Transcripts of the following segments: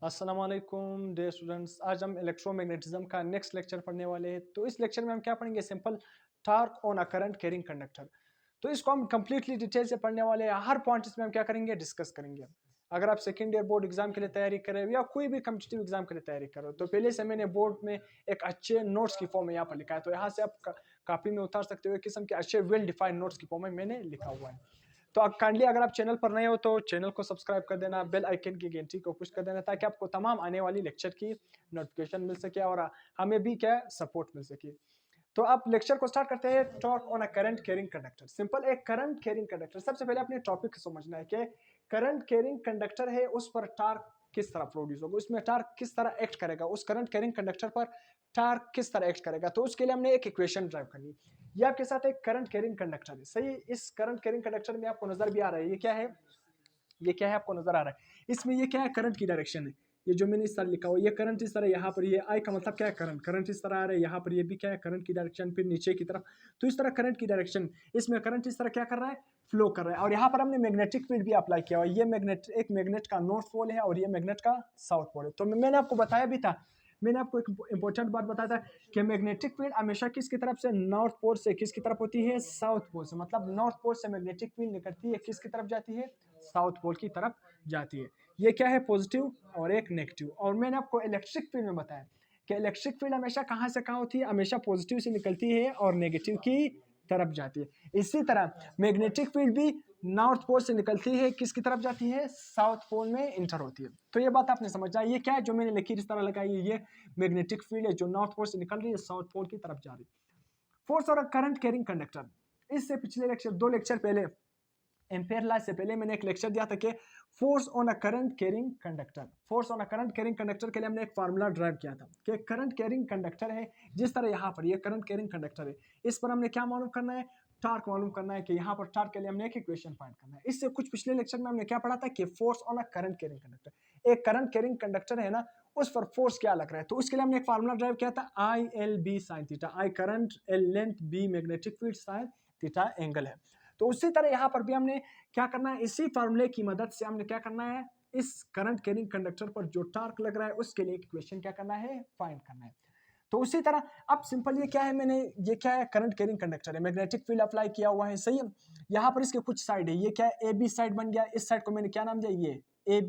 अस्सलाम वालेकुम dear students. आज हम इलेक्ट्रोमैग्नेटिज्म का नेक्स्ट लेक्चर पढ़ने वाले हैं। तो इस लेक्चर में हम क्या पढ़ेंगे? Simple torque on a current carrying conductor. तो इसको हम कंप्लीटली डिटेल से पढ़ने वाले हैं। हर पॉइंट इसमें हम क्या करेंगे? डिस्कस करेंगे। अगर आप सेकेंड ईयर बोर्ड एग्जाम के लिए तैयारी कर रहे हो या कोई भी कम्पिटिटिव एग्जाम के लिए तैयारी कर रहे हो, तो पहले से मैंने बोर्ड में एक अच्छे नोट्स की फॉर्म में यहाँ पर लिखा है। तो यहाँ से आप कॉपी में उतार सकते हो। एक किस्म के अच्छे वेल डिफाइंड नोट्स की फॉर्म में मैंने लिखा हुआ है। तो काइंडली अगर आप चैनल पर नए हो तो चैनल को सब्सक्राइब कर देना, बेल आइकन की घंटी को पुश कर देना, ताकि आपको तमाम आने वाली लेक्चर की नोटिफिकेशन मिल सके और हमें भी क्या सपोर्ट मिल सके। तो आप लेक्चर को स्टार्ट करते हैं। Talk on a current carrying conductor. Simple एक करंट कैरिंग कंडक्टर। सबसे पहले अपने टॉपिक समझना है कि करंट कैरिंग कंडक्टर है, उस पर टार्क किस तरह प्रोड्यूस होगा, उसमें टार्क किस तरह एक्ट करेगा, उस करंट कैरिंग कंडक्टर पर टार्क किस तरह एक्ट करेगा। तो उसके लिए हमने एक इक्वेशन ड्राइव करनी है। ये आपके साथ एक करंट कैरिंग कंडक्टर है। सही, इस करंट कैरिंग कंडक्टर में आपको नजर भी आ रहा है, ये क्या है? ये क्या है आपको नजर आ रहा है? इसमें ये क्या है? करंट की डायरेक्शन है। ये जो मैंने इस तरह लिखा हुआ, ये करंट इस तरह, यहाँ पर ये आई का मतलब क्या है? करंट। करंट इस तरह आ रहा है, यहाँ पर ये भी क्या है? करंट की डायरेक्शन। फिर नीचे की तरफ, तो इस तरह करंट की डायरेक्शन। इसमें करंट इस तरह क्या कर रहा है? फ्लो कर रहा है। और यहाँ पर हमने मैग्नेटिक फील्ड भी अप्लाई किया हुआ। ये मैग्नेट, एक मैग्नेट का नॉर्थ पोल है और ये मैग्नेट का साउथ पोल है। तो मैंने आपको बताया भी था, मैंने आपको एक इंपॉर्टेंट बात बताया था कि मैग्नेटिक फील्ड हमेशा किसकी तरफ से? नॉर्थ पोल से। किसकी तरफ होती है? साउथ पोल से। मतलब नॉर्थ पोल से मैग्नेटिक फील्ड निकलती है, किसकी तरफ जाती है? साउथ पोल की तरफ जाती है। ये क्या है? पॉजिटिव और एक नेगेटिव। और मैंने आपको इलेक्ट्रिक फील्ड में बताया कि इलेक्ट्रिक फील्ड हमेशा कहां से कहां होती है? हमेशा पॉजिटिव से निकलती है और नेगेटिव की तरफ जाती है। इसी तरह मैग्नेटिक फील्ड भी नॉर्थ पोल से निकलती है, किसकी तरफ जाती है? साउथ पोल में इंटर होती है। तो ये बात आपने समझा। ये क्या है जो मैंने लिखी इस तरह लगाई है? ये मैग्नेटिक फील्ड है जो नॉर्थ पोल से निकल रही है, साउथ पोल की तरफ जा रही है। फोर्स और करंट कैरिंग कंडक्टर। इससे पिछले लेक्चर, 2 लेक्चर पहले, एम्पेयर लॉ से पहले मैंने एक लेक्चर दिया था कि force on a current carrying conductor. Force on a current carrying conductor के लिए हमने एक फार्मूला ड्राइव किया था कि करंट कैरिंग कंडक्टर है, जिस तरह यहाँ पर ये करंट कैरिंग कंडक्टर है, इस पर हमने क्या मालूम करना है? टार्क मालूम करना है कि यहाँ पर टार्क के लिए हमने एक इक्वेशन फाइंड करना है। इससे कुछ पिछले लेक्चर में हमने क्या पढ़ा था कि force on a current carrying conductor, एक करंट कैरिंग कंडक्टर है ना, उस पर फोर्स क्या लग रहा है। तो उसके लिए हमने एक फार्मूला ड्राइव किया था, I L B sine theta. I current, L length, B magnetic field, sine theta angle है। तो उसी तरह यहाँ पर भी हमने क्या करना है? इसी फार्मूले की मदद से हमने क्या करना है? इस करंट कैरिंग कंडक्टर पर जो टार्क लग रहा है उसके लिए इक्वेशन क्या करना है? फाइंड करना है। तो उसी तरह अब सिंपल ये क्या है? मैंने, ये क्या है? करंट कैरिंग कंडक्टर है, मैग्नेटिक फील्ड अप्लाई किया हुआ है, सही है। यहाँ पर इसके कुछ साइड है, ये क्या है? ए बी साइड बन गया। इस साइड को मैंने क्या नाम दिया? ये ए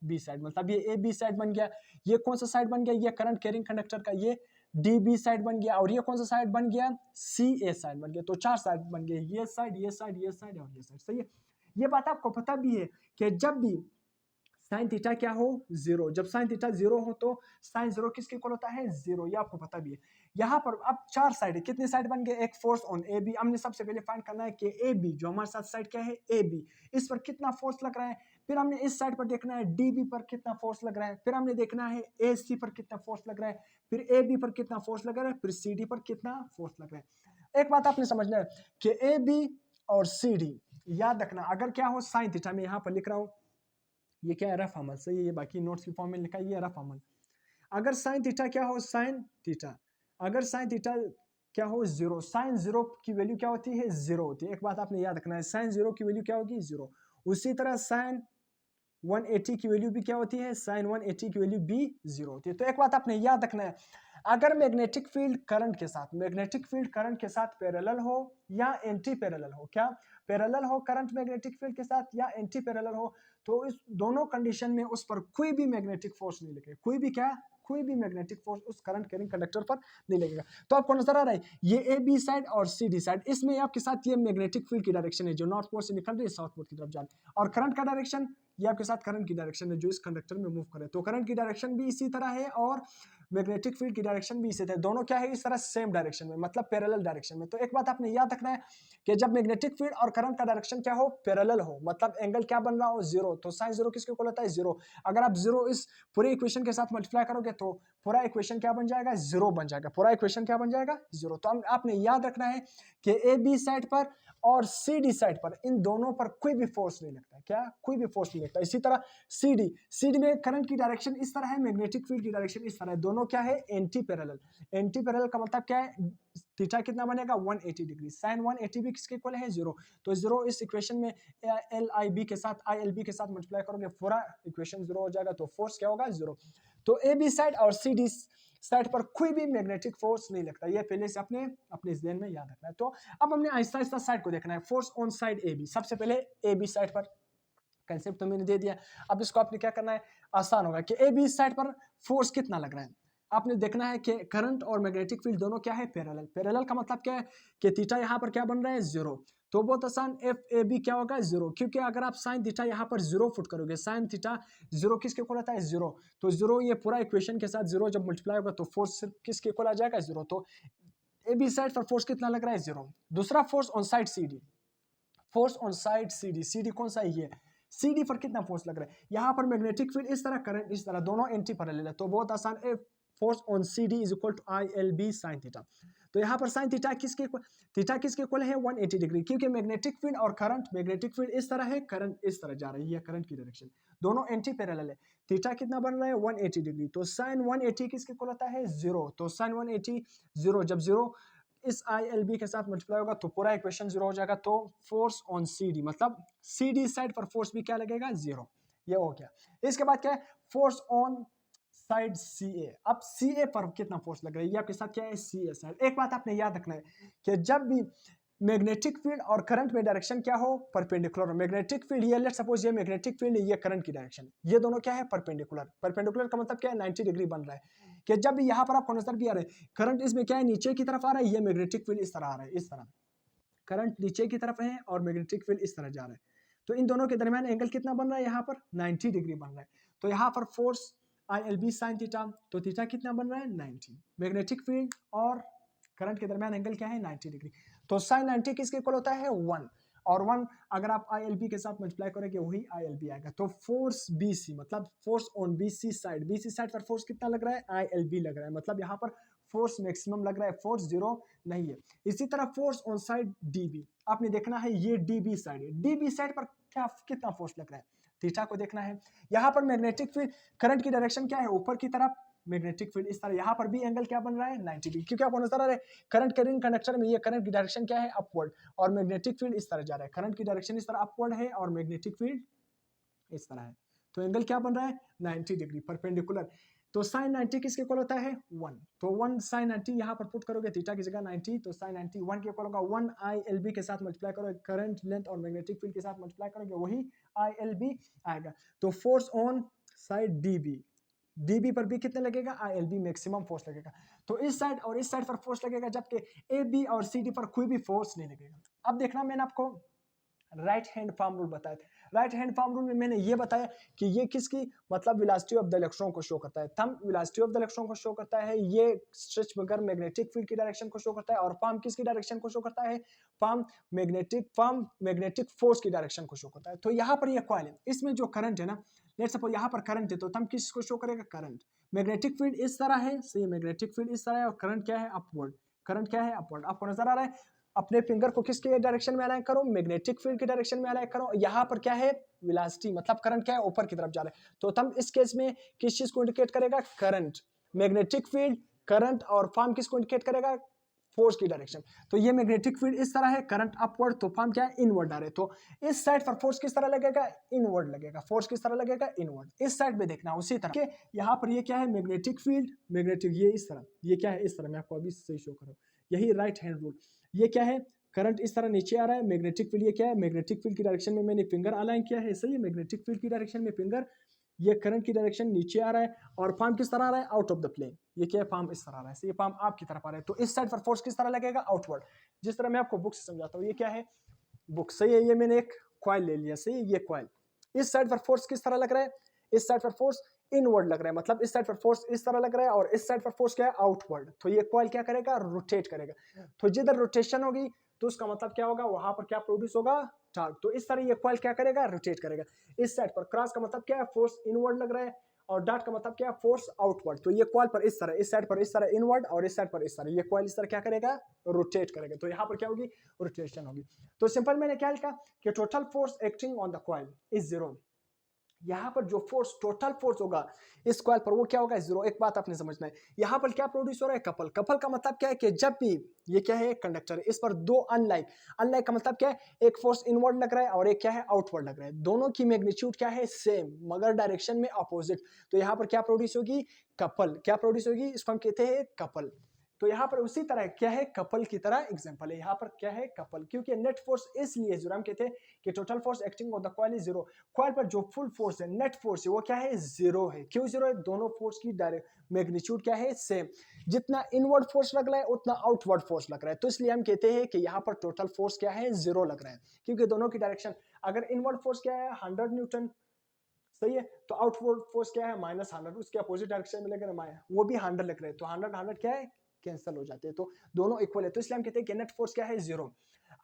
बी साइड, मतलब ये ए बी साइड बन गया। ये कौन सा साइड बन गया? ये करंट कैरिंग कंडक्टर का ये डी बी साइड बन गया। और ये कौन सा साइड बन गया? सी ए साइड बन गया। तो 4 साइड बन गए, ये साइड, ये साइड, ये साइड और ये साइड, सही है। ये बात आपको पता भी है कि जब भी साइन थीटा क्या हो? जीरो। जब साइन थीटा जीरो हो तो साइन जीरो किसके इक्वल होता है? जीरो। ये आपको पता भी है। यहाँ पर अब 4 साइड है, कितने साइड बन गए? एक फोर्स ऑन ए बी। हमने सबसे पहले फाइंड करना है कि ए बी जो हमारे साथ साइड क्या है? ए बी, इस पर कितना फोर्स लग रहा है। फिर हमने इस साइड पर देखना है डी बी पर कितना फोर्स लग रहा है। फिर हमने देखना है ए सी पर कितना फोर्स लग रहा है। फिर ए बी पर कितना फोर्स लग रहा है। फिर सी डी पर कितना फोर्स लग रहा है। एक बात आपने समझना है कि ए बी और सी डी, याद रखना, अगर क्या हो साइन थीटा, में यहाँ पर लिख रहा हूं, ये क्या है? रफ अमल, सही है। ये बाकी नोट्स की फॉर्म में लिखा है, ये रफ अमल। अगर साइन थीटा क्या हो? साइन थीटा, अगर साइन थीटा क्या हो? जीरो। साइन जीरो की वैल्यू क्या होती है? जीरो होती है। एक बात आपने याद रखना है, साइन जीरो की वैल्यू क्या होगी? जीरो। उसी तरह साइन 180 की वैल्यू भी क्या होती है? साइन 180 की वैल्यू भी जीरो होती है। तो एक बात आपने याद रखना है, अगर मैग्नेटिक फील्ड करंट के साथ, मैग्नेटिक फील्ड करंट के साथ पैरेलल हो या एंटी पैरेलल हो, क्या पैरेलल हो करंट मैग्नेटिक फील्ड के साथ या एंटी पैरेलल हो, तो इस दोनों कंडीशन में उस पर कोई भी मैग्नेटिक फोर्स नहीं लगेगा। कोई भी क्या? कोई भी मैग्नेटिक फोर्स उस करंट कैरिंग कंडक्टर पर नहीं लगेगा। तो आपको नजर आ रहा है ये ए बी साइड और सी डी साइड, इसमें आपके साथ ये मैग्नेटिक फील्ड की डायरेक्शन है जो नॉर्थ पोल से निकल रही है साउथ पोल की तरफ जा रही है। और करंट का डायरेक्शन, ये आपके साथ करंट की डायरेक्शन है जो इस कंडक्टर में मूव करे। तो करंट की डायरेक्शन भी इसी तरह है और मैग्नेटिक फील्ड की डायरेक्शन भी इसी तरह, दोनों क्या है? इस तरह सेम डायरेक्शन में, मतलब पैरेलल डायरेक्शन में। तो एक बात आपने याद रखना है कि जब मैग्नेटिक फील्ड और करंट का डायरेक्शन क्या हो? पैरेलल हो, मतलब एंगल क्या बन रहा हो? जीरो। तो साइन जीरो किसके इक्वल होता है? जीरो। अगर आप जीरो इस पूरे इक्वेशन के साथ मल्टीप्लाई करोगे तो पूरा इक्वेशन क्या बन जाएगा? जीरो बन जाएगा। पूरा इक्वेशन क्या बन जाएगा? जीरो। तो आपने याद रखना है कि ए बी साइड पर और सी डी साइड पर, इन दोनों पर कोई भी फोर्स नहीं लगता है। क्या? कोई भी फोर्स नहीं लगता। इसी तरह सी डी में करंट की डायरेक्शन इस तरह है, मैग्नेटिक फील्ड की डायरेक्शन इस तरह है। दोनों क्या है? Anti parallel. एंटी पैरेलल का मतलब क्या है? थीटा कितना बनेगा 180 डिग्री। साइन 180 भी किसके इक्वल है 0, तो 0 इस इक्वेशन में LIB के साथ ILB के साथ मल्टीप्लाई करोगे पूरा इक्वेशन 0 हो जाएगा, तो फोर्स क्या होगा 0। तो AB साइड और CD साइड पर कोई भी मैग्नेटिक फोर्स नहीं लगता, ये पहले से अपने ज़हन में याद रखना है। तो अब हमने आहिस्ता आहिस्ता साइड को देखना है। फोर्स ऑन साइड AB, सबसे पहले AB साइड पर कंसेप्ट तो मैंने दे दिया, अब इसको आपने क्या करना है, आसान होगा कि AB साइड पर फोर्स कितना लग रहा है। आपने देखना है कि करंट और मैग्नेटिक फील्ड दोनों क्या है, पैरेलल। पैरेलल का मतलब क्या है कि थीटा यहाँ पर क्या बन रहा है 0, तो बहुत आसान, FAB क्या होगा 0, क्योंकि अगर आप साइन थीटा यहाँ पर 0 फुट करोगे, साइन थीटा 0 किसके इक्वल होता है 0, तो 0 ये पूरा इक्वेशन के साथ 0 जब मल्टीप्लाई होगा तो फोर्स किसके इक्वल आ जाएगा 0। तो AB साइड पर फोर्स कितना लग रहा है 0। दूसरा force on side CD, force on side CD कौन सा है ये, CD पर कितना फोर्स लग रहा है, यहाँ पर मैग्नेटिक फील्ड इस तरह, करंट इस तरह, दोनों एंटी पैरेलल है, तो बहुत आसान, force on CD is equal to ILB sine theta. तो यहाँ पर साइन थीटा किसके इक्वल है 180 डिग्री, क्योंकि मैग्नेटिक फील्ड और करंट, मैग्नेटिक फील्ड इस तरह है, करंट इस तरह जा रही है, करंट की डायरेक्शन, दोनों एंटी पैरेलल है। थीटा कितना बन रहा है 180 डिग्री, तो साइन 180 किसके इक्वल होता है 0, तो साइन 180 0, जब 0 इस ILB के साथ मल्टीप्लाई होगा तो पूरा इक्वेशन 0 हो जाएगा। तो फोर्स ऑन CD मतलब CD साइड पर फोर्स भी क्या लगेगा 0, ये हो गया। इसके बाद क्या है, फोर्स ऑन साइड CA, अब CA पर कितना फोर्स लग रहा है, ये आपके साथ क्या है CA साइड। एक बात आपने याद रखना है कि जब भी मैग्नेटिक फील्ड और करंट में डायरेक्शन क्या हो, परपेंडिकुलर। मैग्नेटिक फील्ड ये, लेट्स सपोज ये मैग्नेटिक फील्ड, ये करंट की डायरेक्शन, ये दोनों क्या है परपेंडिकुलर। परपेंडिकुलर का मतलब क्या है 90 डिग्री बन रहा है, कि जब भी यहाँ पर आपको नजर भी आ रहा है करंट इसमें क्या है नीचे की तरफ आ रहा है, ये मैग्नेटिक फील्ड इस तरह आ रहा है, इस तरह करंट नीचे की तरफ है और मैग्नेटिक फील्ड इस तरह जा रहा है, तो इन दोनों के दरमियान एंगल कितना बन रहा है यहाँ पर 90 डिग्री बन रहा है। तो यहाँ पर फोर्स ILB साइन थीटा, तो थीटा कितना बन रहा है 90, मैग्नेटिक फील्ड और करंट के दरमियान एंगल क्या है 90 डिग्री, तो साइन 90 किसके इक्वल होता है 1, और 1 अगर आप ILB के साथ मल्टीप्लाई करोगे वही ILB आएगा। तो फोर्स BC मतलब फोर्स ऑन BC साइड पर फोर्स कितना लग रहा है ILB लग रहा है, मतलब यहाँ पर फोर्स मैक्सिमम लग रहा है, फोर्स 0 नहीं है। इसी तरह फोर्स ऑन साइड DB, आपने देखना है ये DB साइड है, DB साइड पर क्या कितना फोर्स लग रहा है, थीटा को देखना है। यहाँ पर मैग्नेटिक फील्ड, करंट की डायरेक्शन क्या है ऊपर की तरफ, मैग्नेटिक फील्ड इस तरह, यहाँ पर भी एंगल क्या बन रहा है 90 डिग्री, क्योंकि आपको नजर आ रहा है करंट कैरिंग कंडक्टर में ये करंट की डायरेक्शन क्या है अपवर्ड, और मैग्नेटिक फील्ड इस तरह जा रहा है, करंट की डायरेक्शन इस तरह अपवर्ड है और मैग्नेटिक फील्ड इस तरह है, तो एंगल क्या बन रहा है 90 डिग्री परपेंडिकुलर। तो साइन 90 किसके इक्वल होता है 1, तो 1 साइन 90 यहाँ पर पुट करोगे थीटा की जगह 90, तो साइन 90 1 के इक्वल होगा, 1 ILB के साथ मल्टीप्लाई करोगे, करंट लेंथ और मैग्नेटिक फील्ड के साथ मल्टीप्लाई करोगे वही ILB आएगा। तो फोर्स ऑन साइड DB पर भी कितने लगेगा ILB मैक्सिमम फोर्स लगेगा, तो इस साइड और इस साइड पर फोर्स लगेगा, जबकि AB और CD पर कोई भी फोर्स नहीं लगेगा। अब देखना, मैंने आपको राइट हैंड फार्म रूल बताया था, राइट हैंड फार्म रूल में मैंने ये बताया कि ये किसकी मतलब वेलोसिटी ऑफ द इलेक्ट्रॉन को शो करता है, thumb velocity of the electron को शो करता है, ये स्ट्रेच फिंगर मैग्नेटिक फील्ड की डायरेक्शन को शो करता है, और पाम किसकी डायरेक्शन को शो करता है, पाम मैग्नेटिक फोर्स की डायरेक्शन को शो करता है। तो यहाँ पर ये कॉइल है, इसमें जो करंट है ना, लेट्स सपोज यहाँ पर करंट है, तो थंब किसको शो करेगा करंट, मैग्नेटिक फील्ड इस तरह है, सही मैग्नेटिक फील्ड इस तरह है, और करंट क्या है अपवर्ड, करंट क्या है अपवर्ड, आपको नजर आ रहा है। अपने फिंगर को किसके डायरेक्शन में अलाइन करो, मैग्नेटिक फील्ड के डायरेक्शन में अलाइन करो, यहाँ पर क्या है वेलोसिटी मतलब करंट क्या है ऊपर की तरफ जा रहा है, तो थंब इस केस में किस चीज को इंडिकेट करेगा करंट, मैग्नेटिक फील्ड करंट, और फार्म किसको इंडिकेट करेगा फोर्स की डायरेक्शन। तो ये मैग्नेटिक फील्ड इस तरह है, करंट अपवर्ड, तो फार्म क्या है इनवर्ड आ रहे, तो इस साइड पर फोर्स किस तरह लगेगा इनवर्ड लगेगा, फोर्स किस तरह लगेगा इनवर्ड। इस साइड में देखना उसी तरह, यहाँ पर ये क्या है मैग्नेटिक फील्ड, मैग्नेटिक ये इस तरह, ये क्या है इस तरह, मैं आपको अभी सही शो कर रहा हूँ, यही राइट हैंड रूल। ये क्या है करंट इस तरह नीचे आ रहा है, मैग्नेटिक फील्ड ये क्या है मैग्नेटिक फील्ड की डायरेक्शन में मैंने फिंगर अलाइन किया है, सही है मैग्नेटिक फील्ड की डायरेक्शन में फिंगर, ये करंट की डायरेक्शन नीचे आ रहा है, और पाम किस तरह आ रहा है आउट ऑफ द प्लेन, ये क्या है पाम इस तरह आ रहा है, ये पाम आपकी तरफ आ रहा है, तो इस साइड पर फोर्स किस तरह लगेगा आउटवर्ड, जिस तरह मैं आपको बुक से समझाता हूँ। ये क्या है बुक, सही है, ये मैंने एक कॉइल ले लिया, सही है ये कॉइल, इस साइड पर फोर्स किस तरह लग रहा है, इस साइड पर फोर्स इनवर्ड लग रहा है, मतलब इस साइड पर फोर्स इस तरह लग रहा है, और इस साइड पर फोर्स क्या है आउटवर्ड, तो ये कॉइल क्या करेगा रोटेट करेगा, तो जिधर रोटेशन होगी तो उसका मतलब क्या होगा वहां पर क्या प्रोड्यूस होगा टॉर्क, तो इस तरह ये कॉइल क्या करेगा रोटेट करेगा। इस साइड पर क्रॉस का मतलब क्या है फोर्स इनवर्ड लग रहा है, और डॉट का मतलब क्या है फोर्स आउटवर्ड, तो ये कॉइल पर इस तरह, इस साइड पर इस तरह इनवर्ड, और इस साइड पर इस तरह, ये कॉइल इस तरह क्या करेगा रोटेट करेगा, तो यहाँ पर क्या होगी रोटेशन होगी। तो सिंपल मैंने क्या लिखा कि total force acting on the coil is 0, यहाँ पर जो फोर्स टोटल फोर्स होगा इस कॉइल पर वो क्या होगा, जीरो। एक बात आपने समझना है, यहाँ पर क्या प्रोड्यूस हो रहा है, कपल। कपल का मतलब क्या है कि जब भी ये क्या है, एक कंडक्टर है, इस पर दो अनलाइक, अनलाइक का मतलब क्या है, एक फोर्स इनवर्ड लग रहा है और एक क्या है, आउटवर्ड लग रहा है। दोनों की मैग्नीट्यूड क्या है, सेम, मगर डायरेक्शन में अपोजिट। तो यहाँ पर क्या प्रोड्यूस होगी, कपल। क्या प्रोड्यूस होगी, इसको हम कहते हैं कपल। तो यहाँ पर उसी तरह क्या है, कपल की तरह एग्जांपल है। यहाँ पर क्या है, कपल, क्योंकि नेट फोर्स इसलिए जीरो, हम कहते हैं कि total force acting on the coil is zero. Coil पर जो फुल फोर्स है, नेट फोर्स है, वो क्या है, जीरो है। क्यों जीरो है, दोनों फोर्स की डायरेक्ट मैग्नीट्यूड क्या है, सेम। जितना इनवर्ड फोर्स लग रहा है उतना आउटवर्ड फोर्स लग रहा है। तो इसलिए हम कहते हैं कि यहाँ पर टोटल फोर्स क्या है, जीरो लग रहा है, क्योंकि दोनों की डायरेक्शन, अगर इनवर्ड फोर्स क्या है 100 न्यूटन, सही है, तो आउटवर्ड फोर्स क्या है, -100, उसके अपोजिट डायरेक्शन में लेकर वो भी 100 लग रहे हैं, तो 100 क्या है, कैंसिल हो जाते हैं, तो दोनों इक्वल है। तो इसलिए हम कहते हैं कि नेट फोर्स क्या है, जीरो।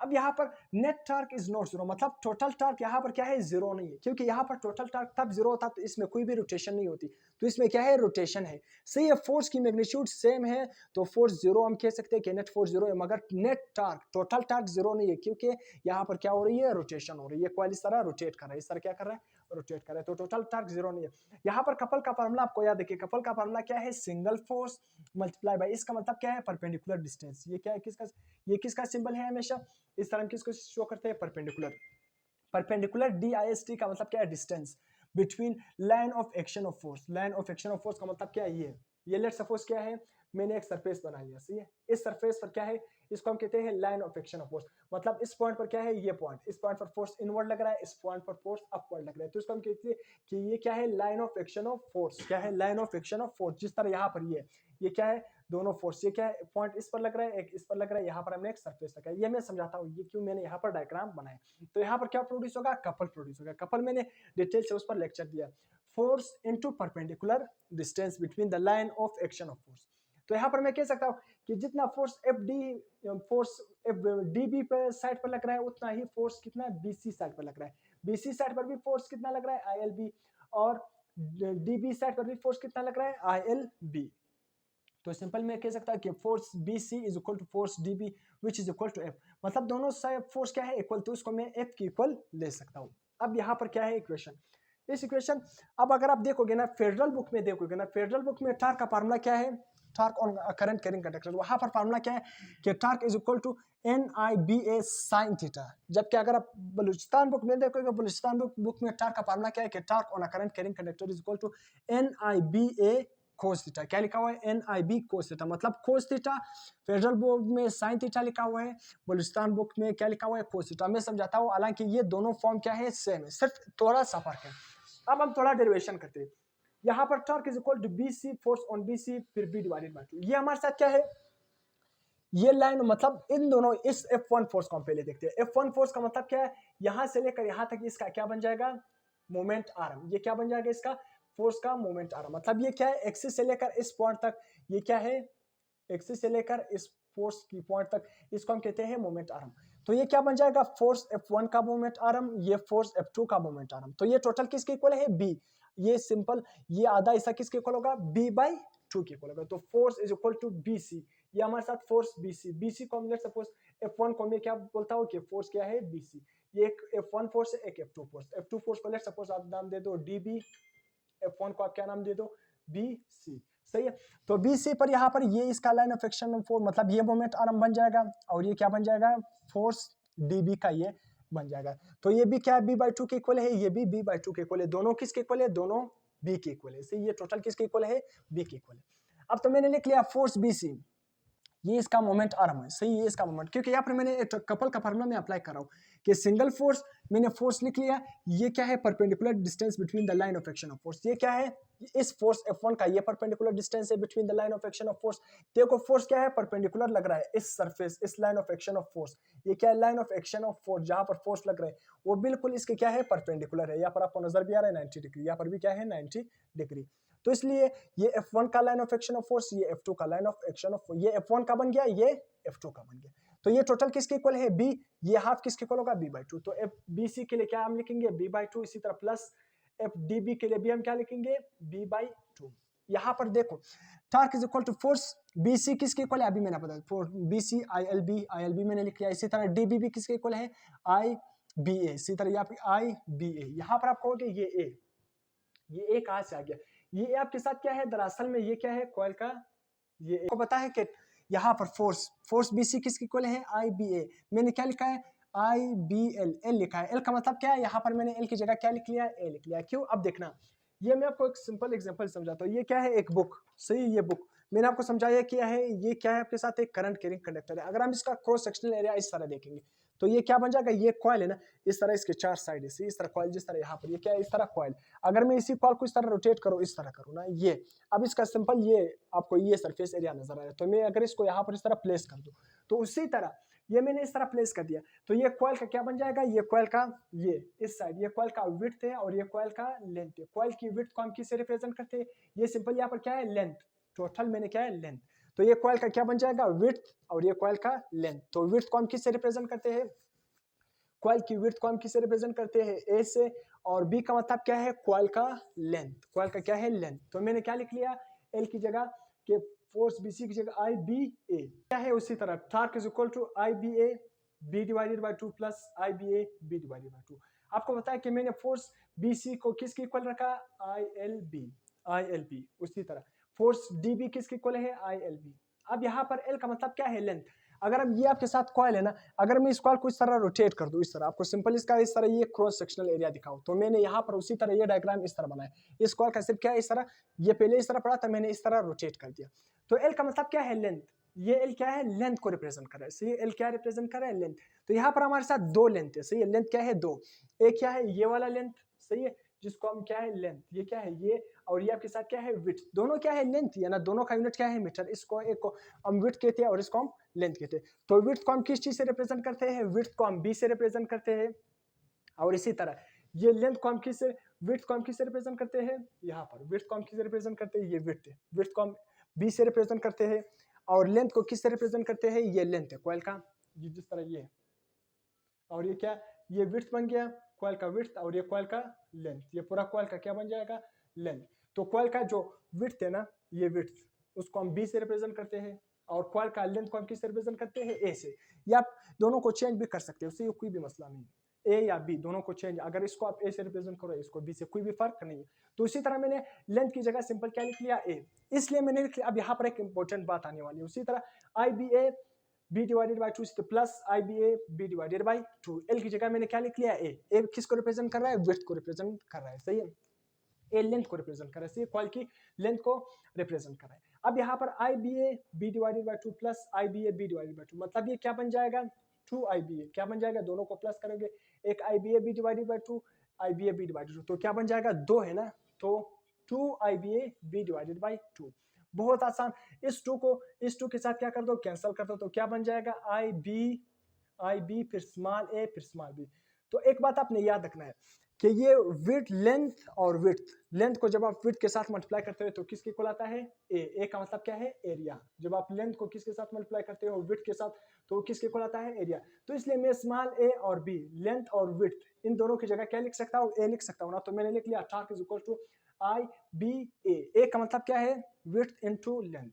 अब यहाँ पर net torque is not zero, मतलब टोटल टार्क यहाँ पर क्या है, जीरो नहीं है, क्योंकि यहाँ पर टोटल टार्क तब जीरो होता तो इसमें कोई भी रोटेशन नहीं होती, तो इसमें क्या है, रोटेशन है। सही है, फोर्स की मैग्नीट्यूड सेम है, तो फोर्स जीरो हम कह सकते हैं कि नेट फोर्स जीरो है, मगर net torque, total torque zero नहीं है, क्योंकि यहाँ पर क्या हो रही है, रोटेशन हो रही है। कॉइल इस तरह रोटेट कर रहा है, इस तरह क्या कर रहा है, रोटेट कर रहा है, तो टोटल टार्क जीरो नहीं है। यहाँ पर कपल का फार्मूला आपको याद देखिए, कपल का फार्मूला क्या है, सिंगल फोर्स मल्टीप्लाई बाय, इसका मतलब क्या है, परपेंडिकुलर डिस्टेंस। ये क्या है, किसका, ये किसका सिंबल है हमेशा, इस तरह हम किसको शो करते हैं, परपेंडिकुलर। परपेंडिकुलर DIST का मतलब क्या है, distance between line of action of force. Line of action of force का मतलब क्या है, ये लेट सपोज क्या है, मैंने एक सरफेस बना लिया, सही है, इस सरफेस पर क्या है, इसको हम कहते हैं line of action of force. मतलब इस पॉइंट पर क्या है, ये पॉइंट, इस पॉइंट पर फोर्स इनवर्ड लग रहा है, इस पॉइंट पर फोर्स अपवर्ड लग रहा है, तो इसको हम कहते हैं कि ये क्या है, line of action of force. क्या है, line of action of force. जिस तरह यहाँ पर ये क्या है, दोनों फोर्स, ये क्या है, पॉइंट इस पर लग रहा है, एक इस पर लग रहा है, यहाँ पर हमने एक सरफेस लगा है। ये मैं समझाता हूँ, ये क्यों मैंने यहाँ पर डायग्राम बनाया। तो यहाँ पर क्या प्रोड्यूस होगा, कपल प्रोड्यूस होगा। कपल मैंने डिटेल से उस पर लेक्चर दिया, force into perpendicular distance between the line of action of force. तो यहाँ पर मैं कह सकता हूँ कि जितना फोर्स फोर्स DB पर साइड पर लग रहा है, उतना ही फोर्स कितना BC साइड पर लग रहा है। BC साइड पर भी फोर्स कितना लग रहा है, ILB, और DB साइड पर भी फोर्स कितना लग रहा है, ILB। तो सिंपल मैं कह सकता हूँ कि force BC is equal to force DB which is equal to F। मतलब दोनों साइड फोर्स क्या है, इक्वल, तो इसको मैं F की इक्वल ले सकता हूँ। अब यहाँ पर क्या है इक्वेशन, इस इक्वेशन, अब अगर आप देखोगे ना, फेडरल बुक में देखोगे ना, फेडरल बुक में टार्क का फार्मूला क्या है, torque on current carrying conductor, वहां पर फार्मूला क्या है कि torque is equal to NIBA sin theta. जबकि अगर आप बलूचिस्तान बुक में देखोगे, बलूचिस्तान बुक में टार्क का फार्मूला क्या है कि torque on current carrying conductor is equal to NIBA cos theta. क्या लिखा हुआ है, NIB cos थीटा, मतलब cos थीटा। फेडरल बुक में sin थीटा लिखा हुआ है, बलूचिस्तान बुक में क्या लिखा हुआ है, cos थीटा। मैं समझाता हूँ, हालांकि ये दोनों फॉर्म क्या है, सेम है, सिर्फ थोड़ा सा फर्क है। अब हम थोड़ा डेरिवेशन करते हैं। यहाँ पर torque is equal to BC, force on BC, फिर B डिवाइडेड बाय 2। ये हमारे साथ क्या है, ये लाइन, मतलब इन दोनों, इस F1 फोर्स को हम पहले देखते हैं। F1 फोर्स का मतलब क्या है, यहां से लेकर यहां तक इसका क्या बन जाएगा, मोमेंट आर्म। ये क्या बन जाएगा, इसका फोर्स का मोमेंट आर्म। मतलब ये क्या है, एक्सिस से लेकर इस पॉइंट तक, ये क्या है, एक्सिस से लेकर इस फोर्स की पॉइंट तक, इसको हम कहते हैं मोमेंट आर्म। तो ये क्या बन जाएगा, फोर्स F1 का मोमेंट आर्म, ये फोर्स F2 का मोमेंट आर्म। तो ये टोटल किसके इक्वल है, B। ये सिंपल, ये आधा हिस्सा किसके इक्वल होगा, B/2 के इक्वल होगा। तो force is equal to BC। ये हमारे साथ फोर्स BC को लेट सपोज F1 को मैं क्या बोलता हूँ कि फोर्स क्या है, BC। ये एक F1 फोर्स है, एक F2 फोर्स। F2 फोर्स को लेट सपोज आप नाम दे दो DB, F1 को आप क्या नाम दे दो, BC। सही है, तो BC पर यहाँ पर ये इसका line of action of force, मतलब ये मोमेंट आर्म बन जाएगा, और ये क्या बन जाएगा, फोर्स DB का ये बन जाएगा। तो ये भी क्या B/2 के इक्वल है, ये भी B/2 के इक्वल है। दोनों किसके इक्वल है, दोनों B के इक्वल है। सही, ये टोटल किसके इक्वल है, B के इक्वल है। अब तो मैंने लिख लिया फोर्स BC, ये इसका मोमेंट आर्म है। सही, ये इसका मोमेंट, क्योंकि यहाँ पर मैंने एक कपल का फार्मूला में अप्लाई कर रहा हूँ कि सिंगल फोर्स, मैंने फोर्स लिख लिया, ये क्या है, perpendicular distance between the line of action of force. ये क्या है, इस फोर्स F1 का ये परपेंडिकुलर डिस्टेंस है between the line of action of force. देखो फोर्स क्या है, परपेंडिकुलर लग रहा है इस सरफेस, इस line of action of force. ये क्या है, line of action of force, जहां पर फोर्स लग रहा है वो बिल्कुल इसके क्या है, परपेंडिकुलर है। यहाँ पर आपको नजर भी आ रहा है 90 डिग्री, यहाँ पर भी क्या है, 90 डिग्री। तो इसलिए ये F1 का line of action of force, ये F2 का लाइन ऑफ एक्शन ऑफ, ये F1 का बन गया, ये F2 का बन गया। तो ये टोटल किसके इक्वल है, B। ये हाफ किसके इक्वल होगा, B/2। तो BC के लिए क्या हम लिखेंगे, B/2। इसी तरह प्लस FDB के लिए भी हम क्या लिखेंगे, B/2। यहाँ पर देखो, torque is equal to force BC किसके इक्वल है, अभी मैंने बताया, फोर्स BC ILB मैंने लिख लिया। इसी तरह DB भी किसके इक्वल है, IBA। इसी तरह यहाँ पे IBA, यहाँ पर आप कहोगे ये A, ये ए कहाँ से आ गया, ये आपके साथ क्या है दरअसल में, ये क्या है कॉइल का, ये आपको पता है कि यहाँ पर फोर्स बी सी किसकी इक्वल है, आई बी ए। मैंने क्या लिखा है, आई बी एल, एल लिखा है, एल का मतलब क्या है, यहाँ पर मैंने एल की जगह क्या लिख लिया, ए लिख लिया। क्यों, अब देखना, ये मैं आपको एक सिंपल एग्जांपल समझाता हूँ। ये क्या है, एक बुक, सही, ये बुक मैंने आपको समझाया क्या है, ये क्या है आपके साथ एक करंट कैरिंग कंडक्टर है। अगर हम इसका क्रॉस सेक्शनल एरिया इस तरह देखेंगे तो ये क्या बन जाएगा, ये कॉइल है ना, इस तरह इसके चार साइड है, इस तरह कॉइल, जिस तरह यहाँ पर ये क्या है, इस तरह कॉइल। अगर मैं इसी कॉइल को इस तरह रोटेट करूँ, इस तरह करूँ ना, ये अब इसका सिंपल ये आपको ये सरफेस एरिया नजर आ रहा है। तो मैं अगर इसको यहाँ पर इस तरह प्लेस कर दूँ तो उसी तरह ये मैंने इस तरह प्लेस कर दिया, तो ये कॉइल का क्या बन जाएगा, ये कॉइल का ये इस साइड, ये कॉइल का विड्थ है और ये कॉइल का लेंथ है। कॉइल की विड्थ को हम किससे रिप्रेजेंट करते हैं, ये सिंपल यहाँ पर क्या है, लेंथ, टोटल मैंने क्या है, लेंथ। तो ये कॉइल का क्या बन जाएगा, विड्थ, और ये कॉइल का लेंथ। तो विड्थ को हम किससे रिप्रेजेंट करते हैं, कॉइल की विड्थ को हम किससे रिप्रेजेंट करते हैं, ए से, और बी का मतलब क्या है, कॉइल का लेंथ, कॉइल का क्या है, लेंथ। तो मैंने क्या लिख लिया, एल की जगह के फोर्स बीसी की जगह आई बी ए क्या है, उसी तरह torque is equal to I B A B divided by 2 plus I B A B divided by 2। आपको बताया कि मैंने फोर्स बीसी को किसके इक्वल रखा, आई एल बी, उसी तरह फोर्स डी बी किसके इक्वल है, आई एल बी। अब यहाँ पर एल का मतलब क्या है, लेंथ। अगर हम ये आपके साथ कॉइल है ना, अगर मैं इस कॉइल को इस तरह रोटेट कर दूं, इस तरह आपको सिंपल इसका इस तरह ये क्रॉस सेक्शनल एरिया दिखाऊं, तो मैंने यहाँ पर उसी तरह ये डायग्राम इस तरह बनाया। इस कॉइल का सिर्फ क्या है, इस तरह, ये पहले इस तरह पड़ा था, मैंने इस तरह रोटेट कर दिया। तो एल का मतलब क्या है, लेंथ। ये एल क्या है, लेंथ को रिप्रेजेंट कर रहा है, सही है, एल क्या रिप्रेजेंट कर रहा है, लेंथ। तो यहाँ पर हमारे साथ दो लेंथ है, सही है, लेंथ क्या है, दो। एक क्या है, ये वाला लेंथ, सही है, जिसको हम क्या है, लेंथ, ये क्या है, ये, और ये आपके साथ क्या है, विड्थ। दोनों क्या है, लेंथ, या ना, दोनों का यूनिट क्या है, मीटर। इसको एक को हम विड्थ कहते हैं और इसको हम लेंथ कहते हैं। तो विड्थ को हम किस चीज से रिप्रेजेंट करते हैं, विड्थ को हम बी से रिप्रेजेंट करते हैं, और इसी तरह ये लेंथ को हम किससे, विड्थ को हम किससे रिप्रेजेंट करते हैं, यहाँ पर विड्थ को हम किससे रिप्रेजेंट करते हैं, ये विड्थ है, विड्थ को हम बी से रिप्रेजेंट करते हैं, और लेंथ को किससे रिप्रेजेंट करते हैं, ये लेंथ है कॉइल का, ये जिस तरह ये, और ये क्या, ये विड्थ बन गया कॉइल का विड्थ, और ये कॉइल का लेंथ, ये पूरा कॉइल का क्या बन जाएगा, लेंथ। तो कॉइल का जो विड्थ है ना, ये विड्थ, उसको हम बी से रिप्रेजेंट करते हैं, और कॉइल का लेंथ को हम किससे रिप्रेजेंट करते हैं, ए से। या आप दोनों को चेंज भी कर सकते हो, उससे कोई भी मसला नहीं, ए या बी दोनों को चेंज, अगर इसको आप ए से रिप्रेजेंट करो, इसको बी से, कोई भी फर्क नहीं है। तो इसी तरह मैंने लेंथ की जगह सिंपल क्या लिख लिया, ए, इसलिए मैंने लिख लिया। अब यहाँ पर एक इंपॉर्टेंट बात आने वाली है, उसी तरह I B A B divided by 2 plus I B A B divided by 2। L की जगह मैंने क्या लिख लिया, ए किसको रिप्रेजेंट कर रहा है, विड्थ को रिप्रेजेंट कर रहा है, सही है, ए लेंथ को रिप्रेजेंट कर रहा है, सही है, कॉइल की लेंथ को रिप्रेजेंट कर रहा है। अब यहाँ पर I B A B divided by 2 plus I B A B divided by 2, मतलब ये क्या बन जाएगा, 2 आई बी ए, क्या बन जाएगा, दोनों को प्लस करोगे, एक I B A B divided by 2, I B A B divided 2, तो क्या बन जाएगा, 2 है ना, तो 2 I B A B divided by 2। बहुत आसान, इस 2 को इस 2 के साथ क्या कर दो, कैंसिल कर दो, तो क्या बन जाएगा, आई बी फिर स्मॉल ए फिर स्मॉल बी। तो एक बात आपने याद रखना है कि ये विड्थ, लेंथ और विड्थ, लेंथ को जब आप विड्थ के साथ मल्टीप्लाई करते हो तो किसके इक्वल आता है, ए का मतलब क्या है, एरिया। जब आप लेंथ को किसके साथ मल्टीप्लाई करते हो, विड्थ के साथ, तो किसके इक्वल आता है, एरिया। तो इसलिए मैं स्मॉल ए और बी, लेंथ और विड्थ, इन दोनों की जगह क्या लिख सकता हूँ, ए लिख सकता हूँ ना। तो मैंने लिख लिया torque is equal to I B A का मतलब क्या है, विड्थ इनटू लेंथ।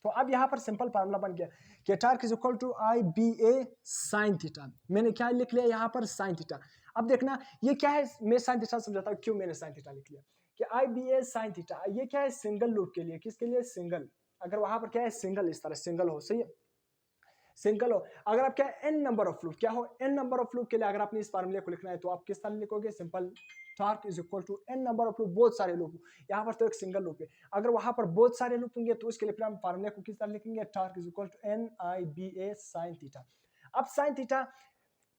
तो अब यहाँ पर सिंपल फार्मूला बन गया कि torque is equal to I B A sine theta. मैंने क्या लिख लिया यहाँ पर, साइन थीटा। अब देखना ये क्या है, मैं साइन थीटा समझाता हूँ क्यों मैंने साइन थीटा लिख लिया, कि आई बी ए साइन थीटा, ये क्या है, सिंगल लूप के लिए, किसके लिए, सिंगल। अगर वहां पर क्या है, सिंगल, इस तरह सिंगल हो, सही है, सिंगल हो। अगर आप क्या है, एन नंबर ऑफ लूप, क्या हो, एन नंबर ऑफ लूप के लिए अगर आपने इस फार्मूले को लिखना है तो आप किस तरह लिखोगे, simple torque is equal to N number of loop, बहुत सारे लूप। यहाँ पर तो एक सिंगल लूप है, अगर वहां पर बहुत सारे लूप होंगे तो उसके लिए फिर हम फार्मूले को किस तरह लिखेंगे, torque is equal to N I B A sine theta. अब साइन थीटा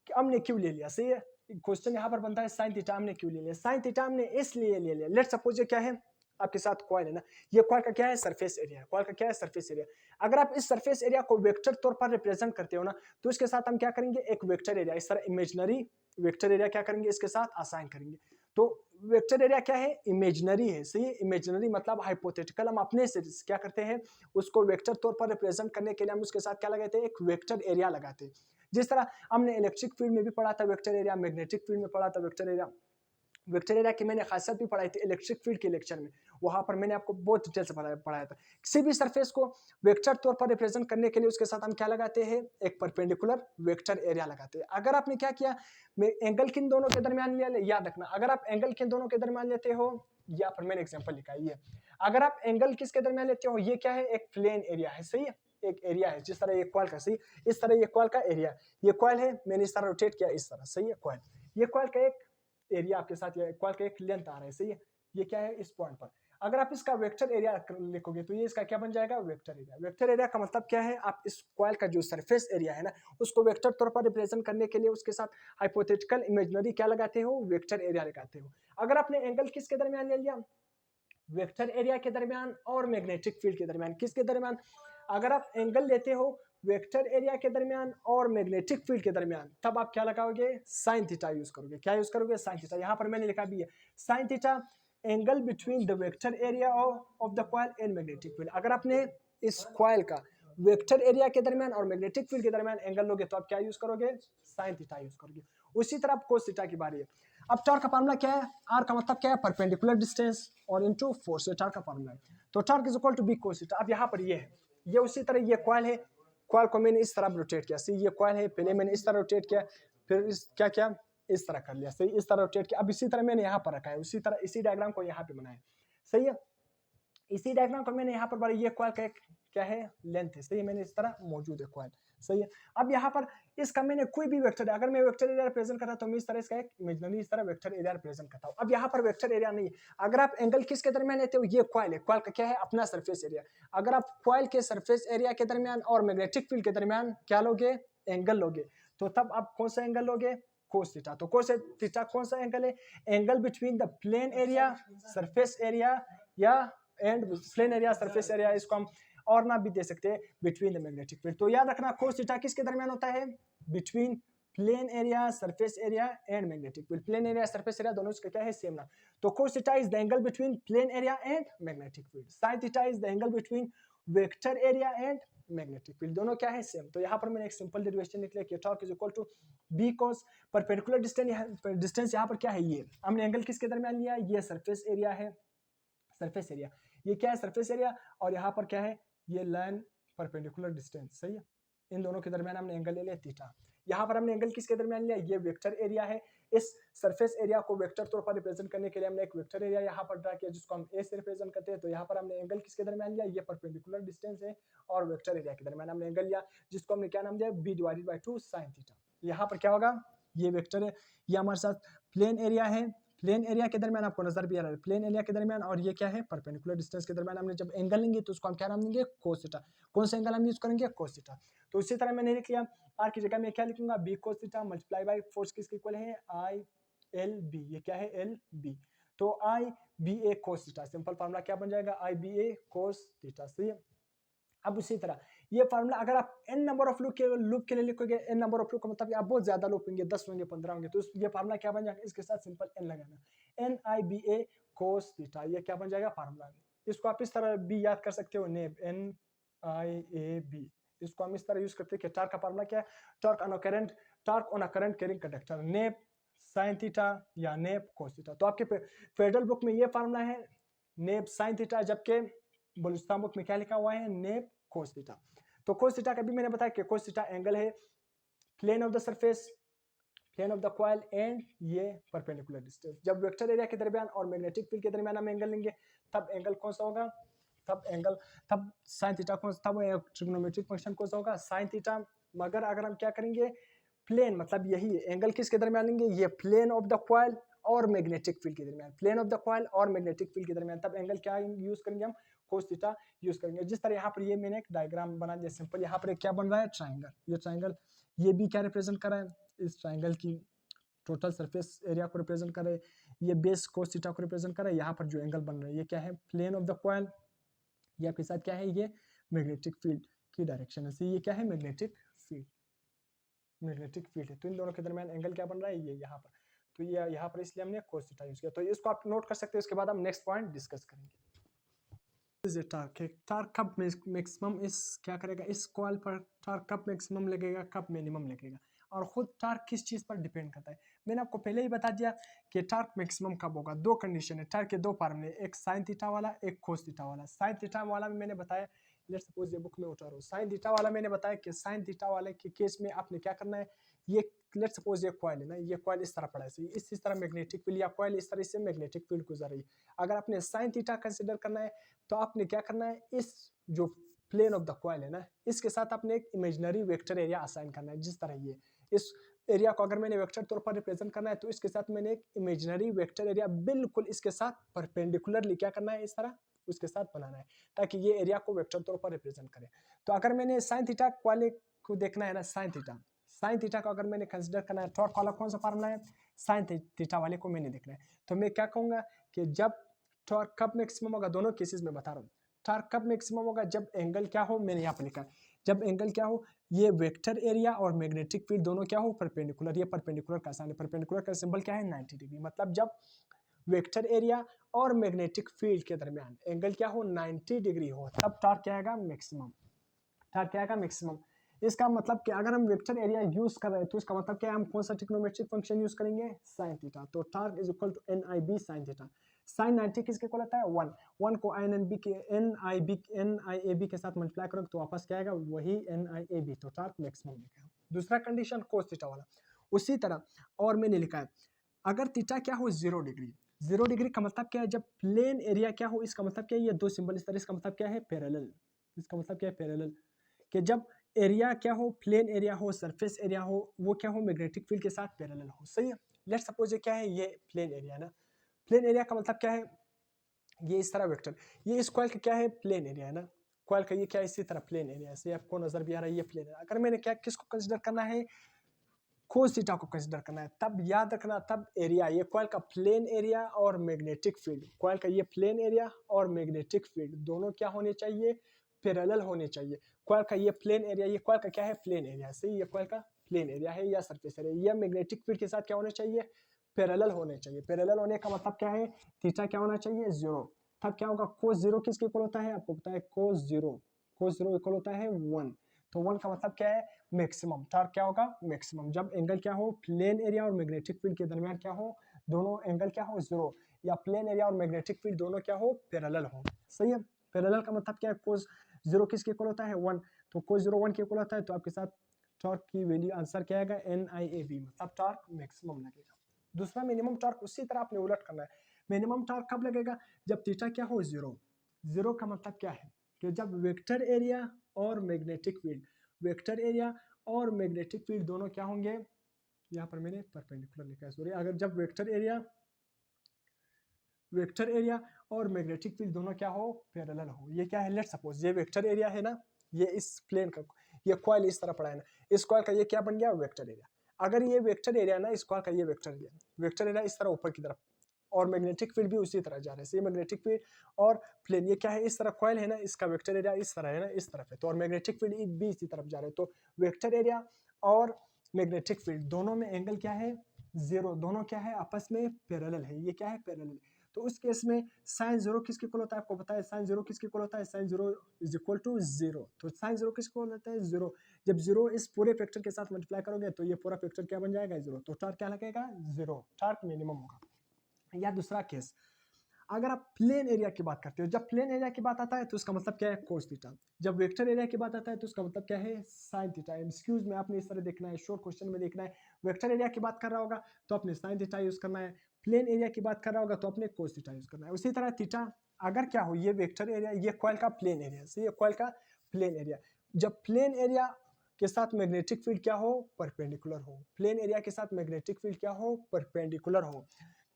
हमने क्यों ले लिया, सही है, क्वेश्चन यहाँ पर बनता है साइन थीटा हमने क्यों ले लिया। साइन थीटा हमने इसलिए ले लिया, लेट्स सपोज ये क्या है, आपके साथ कॉइल है ना, ये कॉइल का क्या है, सरफेस एरिया, कॉइल का क्या है, सरफेस एरिया। अगर आप इस सरफेस एरिया को वेक्टर तौर पर रिप्रेजेंट करते हो ना, तो इसके साथ हम क्या करेंगे, एक वेक्टर एरिया, इस तरह इमेजिनरी वेक्टर एरिया क्या करेंगे, इसके साथ असाइन करेंगे। तो वेक्टर एरिया क्या है, इमेजिनरी है, सही है, इमेजिनरी मतलब हाइपोथेटिकल, हम अपने से क्या करते हैं, उसको वेक्टर तौर पर रिप्रेजेंट करने के लिए हम उसके साथ क्या लगाते हैं, एक वेक्टर एरिया लगाते हैं। जिस तरह हमने इलेक्ट्रिक फील्ड में भी पढ़ा था वेक्टर एरिया, मैग्नेटिक फील्ड में पढ़ा था वेक्टर एरिया। वेक्टर एरिया की मैंने खासियत भी पढ़ाई थी इलेक्ट्रिक फील्ड के लेक्चर में, वहां पर मैंने आपको बहुत डिटेल से पढ़ाया था। किसी भी सरफेस को वेक्टर तौर पर रिप्रेजेंट करने के लिए उसके साथ हम क्या लगाते हैं, एक परपेंडिकुलर वेक्टर एरिया लगाते हैं। अगर आपने क्या किया, मैं एंगल किन दोनों के दरमियान लिया, याद रखना, अगर आप एंगल किन दोनों के दरमियान लेते हो, यहाँ पर मैंने एग्जांपल लिखा है ये। अगर आप एंगल किसके दरमियान लेते हो, ये क्या है, एक प्लेन एरिया है, सही है, एक एरिया है जिस तरह ये कॉइल का, सही, इस तरह ये कॉइल का एरिया, ये कॉइल है, मैंने इस तरह रोटेट किया इस तरह, सही है, कॉइल, ये कॉइल का एक एरिया आपके साथ, ये कॉइल का एक लेंथ आ रहा है, सही है, ये क्या है इस पॉइंट पर। अगर आप इसका वेक्टर एरिया लिखोगे तो ये इसका क्या बन जाएगा, वेक्टर एरिया। वेक्टर एरिया का मतलब क्या है, आप इस कॉइल का जो सरफेस एरिया है ना, उसको वेक्टर तौर पर रिप्रेजेंट करने के लिए उसके साथ हाइपोथेटिकल इमेजिनरी क्या लगाते हो, वेक्टर एरिया लगाते हो। अगर आपने एंगल किसके दरमियान ले लिया, वेक्टर एरिया के दरमियान और मैग्नेटिक फील्ड के दरमियान, किसके दरमियान, अगर आप एंगल लेते हो वेक्टर एरिया के दरमियान और मैग्नेटिक फील्ड के दरमियान, तब आप क्या लगाओगे, साइन थीटा यूज करोगे। क्या यूज करोगे, साइन थीटा। यहां पर मैंने लिखा भी है sign theta angle between the vector area of the coil and magnetic field. अगर आपने इस कॉइल का वेक्टर एरिया के दरमियान और मैग्नेटिक फील्ड के दरमियान एंगल लोगे तो आप क्या यूज करोगे, साइन थीटा यूज करोगे। उसी तरह कोस थीटा की बारी है। अब टॉर्क का फार्मूला क्या है, आर का मतलब क्या है, परपेंडिकुलर डिस्टेंस और इनटू फोर्स, ये टॉर्क का फार्मूला है। तो torque is equal to B cos theta. अब यहाँ पर ये है, ये उसी तरह ये कॉइल है, कॉइल को मैंने इस तरह रोटेट किया, सही, ये कॉइल है, पहले मैंने इस तरह रोटेट किया, फिर इस क्या किया, इस तरह कर लिया, सही, इस तरह रोटेट किया। अब इसी तरह मैंने यहाँ पर रखा है, उसी तरह इसी डायग्राम को यहाँ पे बनाया, सही है, इसी डायग्राम को मैंने यहाँ पर बनाया। ये कॉइल का एक क्या है, लेंथ है, सही है, मैंने इस तरह मौजूद है कॉइल, सही है। अब यहाँ पर इसका मैंने कोई भी वेक्टर, अगर मैं वेक्टर एरिया रिप्रेजेंट करता तो मैं इस तरह इसका एक इमेजिनरी इस तरह वेक्टर एरिया रिप्रेजेंट करता हूँ। अब यहाँ पर वेक्टर एरिया नहीं है। अगर आप एंगल किसके दरमियान लेते हो, ये कॉइल है, कॉइल का क्या है, अपना सरफेस एरिया। अगर आप कॉइल के सरफेस एरिया के दरमियान और मैग्नेटिक फील्ड के दरमियान क्या लोगे, एंगल लोगे, तो तब आप कौन सा एंगल लोगे, कोस थीटा। तो कोस थीटा कौन सा एंगल है, angle between the plane area, surface area या and plane area, surface area, इसको हम और ना भी दे सकते हैं, बिटवीन द मैग्नेटिक फील्ड। तो याद रखना कोस थीटा किसके दरमियान होता है, between plane area, surface area and magnetic field. Plane area surface area दोनों इसका क्या है, सेम ना। तो cos theta is the angle between plain area and magnetic field. Sine theta is the angle between vector area and magnetic field, दोनों क्या है, same. तो यहाँ पर मैंने एक सिंपल डेरिवेशन लिख लिया कि torque is equal to B cos perpendicular distance यहाँ पर क्या है, ये हमने एंगल किसके दरमियान लिया, ये सरफेस एरिया है, सरफेस एरिया, ये क्या है, सरफेस एरिया, और यहाँ पर क्या है, ये लाइन परपेंडिकुलर डिस्टेंस, सही है, इन दोनों के दरमियान हमने एंगल ले लिया थीटा। यहाँ पर हमने एंगल किसके दरमियान लिया, ये वेक्टर एरिया है, इस सरफेस एरिया को वेक्टर तौर पर रिप्रेजेंट करने के लिए हमने एक वेक्टर एरिया यहाँ पर ड्रा किया जिसको हम ए से रिप्रेजेंट करते हैं। तो यहाँ पर हमने एंगल किसके दरमियान लिया, ये परपेंडिकुलर डिस्टेंस है, और वेक्टर एरिया के दरमियान हमने एंगल लिया जिसको हमने क्या नाम दिया, B divided by 2 sine theta. यहाँ पर क्या होगा, ये वेक्टर है, ये हमारे साथ प्लेन एरिया है, प्लेन एरिया के दरमियान आपको नजर भी आ रहा है, प्लेन एरिया के दरमियान, और ये क्या है, परपेंडिकुलर डिस्टेंस के दरमियान हमने जब एंगल लेंगे तो उसको हम क्या नाम देंगे, कोस थीटा। कौन सा एंगल हम यूज करेंगे, कोस थीटा। तो इसी तरह मैंने लिख लिया, आर की जगह मैं क्या लिखूंगा, B cos theta multiply by force किसके इक्वल है, आई एल बी, ये क्या है, एल बी। तो आई बी ए कोस थीटा, सिंपल फार्मूला क्या बन जाएगा, आई बी ए कोस थीटा, सही है। अब उसी तरह ये फार्मूला अगर आप n नंबर ऑफ लूप के लिए लिखोगे, n नंबर ऑफ लूप का मतलब आप बहुत ज्यादा लूप होंगे, 10 होंगे, 15 होंगे, तो ये फार्मूला क्या बन जाएगा, इसके साथ सिंपल n लगाना, N I B A cos theta, ये क्या बन जाएगा फार्मूला। इसको आप इस तरह भी याद कर सकते हो, नेब एन आई ए बी, इसको हम इस तरह यूज करते हैं कि टॉर्क का फार्मूला क्या है, torque on a current carrying conductor, नेब साइन थीटा या नेब कोस थीटा। तो आपके फेडरल बुक में ये फार्मूला है नेब साइन थीटा, जबकि बलूचिस्तान बुक में क्या लिखा हुआ है, नेब कोस थीटा। तो कोस थीटा का भी मैंने बताया कि कोस थीटा एंगल है plane of the surface, plane of the coil and ये परपेंडिकुलर डिस्टेंस। जब वेक्टर एरिया के दरमियान और मैग्नेटिक फील्ड के दरमियान हम एंगल लेंगे तब एंगल कौन सा होगा, तब साइन थीटा कौन सा, तब ट्रिग्नोमेट्रिक फंक्शन कौन सा होगा, साइन थीटा। मगर अगर हम क्या करेंगे, प्लेन मतलब यही एंगल किसके दरमियान लेंगे, ये प्लेन ऑफ द कॉइल और मैग्नेटिक फील्ड के दरमियान, प्लेन ऑफ द कॉइल और मैग्नेटिक फील्ड के दरमियान, तब एंगल क्या यूज करेंगे हम, कोस थीटा यूज करेंगे। जिस तरह यहाँ पर ये मैंने एक डायग्राम बना दिया सिंपल, यहाँ पर क्या बन रहा है, ट्राइंगल, ये ट्राइंगल ये भी क्या रिप्रेजेंट कर रहा है, इस ट्राइंगल की टोटल सरफेस एरिया को रिप्रेजेंट कर रहे हैं, ये बेस कोस थीटा को रिप्रेजेंट कर रहा है। यहाँ पर जो एंगल बन रहा है ये क्या है, प्लेन ऑफ द कॉइल, ये आपके साथ क्या है, ये मैग्नेटिक फील्ड की डायरेक्शन है, ये क्या है, मैग्नेटिक फील्ड है। तो इन दोनों के दरमियान एंगल क्या बन रहा है, ये यहाँ पर, तो ये यहाँ पर इसलिए हमने कोस थीटा यूज किया। तो इसको आप नोट कर सकते हैं, उसके बाद हम नेक्स्ट पॉइंट डिस्कस करेंगे। टार्क कब मैक्सिमम इस क्या करेगा, इस कॉइल पर टार्क कब मैक्सिमम लगेगा, कब मिनिमम लगेगा, और खुद टार्क किस चीज पर डिपेंड करता है। मैंने आपको पहले ही बता दिया कि टार्क मैक्सिमम कब होगा, दो कंडीशन है, टार्क के दो फार्मूले, एक साइन थीटा वाला, एक कोस थीटा वाला। साइन थीटा वाला में मैंने बताया लेट्स सपोज ये बुक में उठा रहा हूँ, साइन थीटा वाला मैंने बताया कि साइन थीटा वाले के केस में आपने क्या करना है, ये लेट्स सपोज ये कॉइल है ना, ये कॉइल इस तरह पड़ा है, इस तरह मैग्नेटिक फील्ड या कॉइल इस तरह से मैग्नेटिक फील्ड गुजर रही है। अगर आपने साइन थीटा कंसिडर करना है तो आपने क्या करना है, इस जो प्लेन ऑफ द कॉइल है ना, इसके साथ आपने एक इमेजिनरी वेक्टर एरिया असाइन करना है। जिस तरह ये इस एरिया को अगर मैंने वेक्टर तौर पर रिप्रेजेंट करना है तो इसके साथ मैंने एक इमेजिनरी वेक्टर एरिया बिल्कुल इसके साथ परपेंडिकुलरली क्या करना है, इस तरह उसके साथ बनाना है ताकि ये एरिया को वेक्टर तौर पर रिप्रेजेंट करे। तो अगर मैंने साइन थीटा वाले को देखना है ना, साइन थीटा को अगर मैंने कंसिडर करना है, टॉर्क वाला कौन सा फार्मूला है, साइन थीटा वाले को मैंने देखना है, तो मैं क्या कहूंगा कि जब टॉर्क कब मैक्सिमम होगा, दोनों केसेस में बता रहा हूँ, टॉर्क कब मैक्सिमम होगा, जब एंगल क्या हो, मैंने यहाँ पर लिखा है, जब एंगल क्या हो, ये वेक्टर एरिया और मैग्नेटिक फील्ड दोनों क्या हो, परपेंडिकुलर। ये परपेंडिकुलर का साइन है, परपेंडिकुलर का सिंबल क्या है, 90 डिग्री। मतलब जब वेक्टर एरिया और मैग्नेटिक फील्ड के दरमियान एंगल क्या हो, 90 डिग्री हो, तब टॉर्क क्या आएगा, मैक्सिमम। टॉर्क क्या आएगा, मैक्सिमम। इसका मतलब कि अगर हम वेक्टर एरिया यूज कर रहे हैं तो इसका मतलब क्या है, हम कौन सा ट्रिग्नोमेट्रिक फंक्शन यूज करेंगे, साइन थीटा। तो torque is equal to NIB sine theta. Sine 90 किसके इक्वल होता है, 1 को NIAB के साथ मल्टीप्लाई करोगे तो वापस क्या आएगा, वही NIAB। तो टॉर्क मैक्सिमम लिखा है। दूसरा कंडीशन कोस थीटा वाला, उसी तरह और मैंने लिखा है, अगर थीटा क्या हो 0 डिग्री, 0 डिग्री का मतलब क्या है, जब प्लेन एरिया क्या हो, इसका मतलब क्या है, ये दो सिंबल इस तरह, इसका मतलब क्या है, पैरेलल। इसका मतलब क्या है, पैरेलल। कि जब एरिया क्या हो, प्लेन एरिया हो, सरफेस एरिया हो, वो क्या हो, मैग्नेटिक फील्ड के साथ पैरेलल हो। सही है। लेट्स सपोज ये क्या है, ये प्लेन एरिया ना, प्लेन एरिया का मतलब क्या है, ये इस तरह वेक्टर, ये इस कॉइल का क्या है, प्लेन एरिया है ना, कॉइल का ये क्या है, इसी तरह प्लेन एरिया से आपको नजर भी आ रहा है, ये प्लेन है। अगर मैंने क्या किसको कंसिडर करना है, कोस थीटा को कंसिडर करना है, तब याद रखना, तब एरिया, ये कॉइल का प्लेन एरिया और मैग्नेटिक फील्ड, कॉइल का ये प्लेन एरिया और मैग्नेटिक फील्ड दोनों क्या होने चाहिए, पैरेलल होने चाहिए। कॉइल का ये प्लेन एरिया, ये कॉइल का क्या है, प्लेन एरिया से, ये कॉइल का प्लेन एरिया है या सरफेस एरिया, ये मैग्नेटिक फील्ड के साथ क्या होना चाहिए, पैरेलल होने चाहिए। पैरेलल होने का मतलब क्या है, थीटा क्या होना चाहिए, 0। तब क्या होगा, कोस 0 किसके इक्वल होता है, आपको पता है, कोस 0 इक्वल होता है 1। तो 1 का मतलब क्या है, मैक्सिमम। टॉर्क क्या होगा, मैक्सिमम। जब एंगल क्या हो, प्लेन एरिया और मैग्नेटिक फील्ड के दरमियान क्या हो, दोनों एंगल क्या हो, 0, या प्लेन एरिया और मैग्नेटिक फील्ड दोनों क्या हो, पैरेलल हो। सही है। पैरेलल का मतलब क्या है, कोस 0 किसके इक्वल होता है, 1। तो कोस 0 1 के इक्वल होता है, तो आपके साथ टॉर्क की वैल्यू आंसर क्या आएगा, NIAB, मतलब टॉर्क मैक्सिमम लगेगा। दूसरा मिनिमम टॉर्क, उसी तरह आपने उलट करना है। मिनिमम टॉर्क कब लगेगा, जब थीटा क्या हो, 0। 0 का मतलब क्या है, कि जब वेक्टर एरिया और मैग्नेटिक फील्ड, वेक्टर एरिया और मैग्नेटिक फील्ड दोनों क्या होंगे, यहाँ पर मैंने परपेंडिकुलर लिखा है, सॉरी। अगर जब वेक्टर एरिया और मैग्नेटिक फील्ड दोनों क्या हो, पैरेलल हो। ये क्या है, लेट सपोज ये वेक्टर एरिया है ना, ये इस प्लेन का, ये कॉइल इस तरह पड़ा है ना, इस कॉइल का ये क्या बन गया, वेक्टर एरिया। अगर ये वेक्टर एरिया ना, इस कॉइल का ये वेक्टर एरिया इस तरह ऊपर की तरफ, और मैग्नेटिक फील्ड भी उसी तरह जा रहे हैं। ये मैग्नेटिक फील्ड और प्लेन, ये क्या है, इस तरह कॉइल है ना, इसका वेक्टर एरिया इस तरह है ना, इस तरफ है, तो और मैग्नेटिक फील्ड भी इसी तरफ जा रहे हैं। तो वेक्टर एरिया और मैग्नेटिक फील्ड दोनों में एंगल क्या है, 0। दोनों क्या है, आपस में पैरेलल है। ये क्या है, पैरेलल। तो उस केस में साइन 0 किसके इक्वल होता है, आपको पता है, साइन 0 किसके इक्वल होता है, साइन 0 इज इक्वल टू 0। तो साइन 0 किसके इक्वल होता है, 0। जब 0 इस पूरे फैक्टर के साथ मल्टीप्लाई करोगे तो ये पूरा फैक्टर क्या बन जाएगा, 0। तो टॉर्क क्या लगेगा, 0। टॉर्क मिनिमम होगा। या दूसरा केस, अगर आप प्लेन एरिया की बात करते हो, जब प्लेन एरिया की बात आता है तो उसका मतलब क्या है, कोस थीटा। जब वेक्टर एरिया की बात आता है तो उसका मतलब क्या है, साइन थीटा। एमसीक्यूज में आपने इस तरह देखना है, शॉर्ट क्वेश्चन में देखना है, वेक्टर एरिया की बात कर रहा होगा तो अपने साइन थीटा यूज करना है, प्लेन एरिया की बात कर रहा होगा तो अपने कोस थीटा यूज करना है। उसी तरह थीटा अगर क्या हो, ये वेक्टर एरिया, ये कॉइल का प्लेन एरिया से, ये कॉइल का प्लेन एरिया, जब प्लेन एरिया के साथ मैग्नेटिक फील्ड क्या हो, परपेंडिकुलर हो, प्लेन एरिया के साथ मैग्नेटिक फील्ड क्या हो, परपेंडिकुलर हो,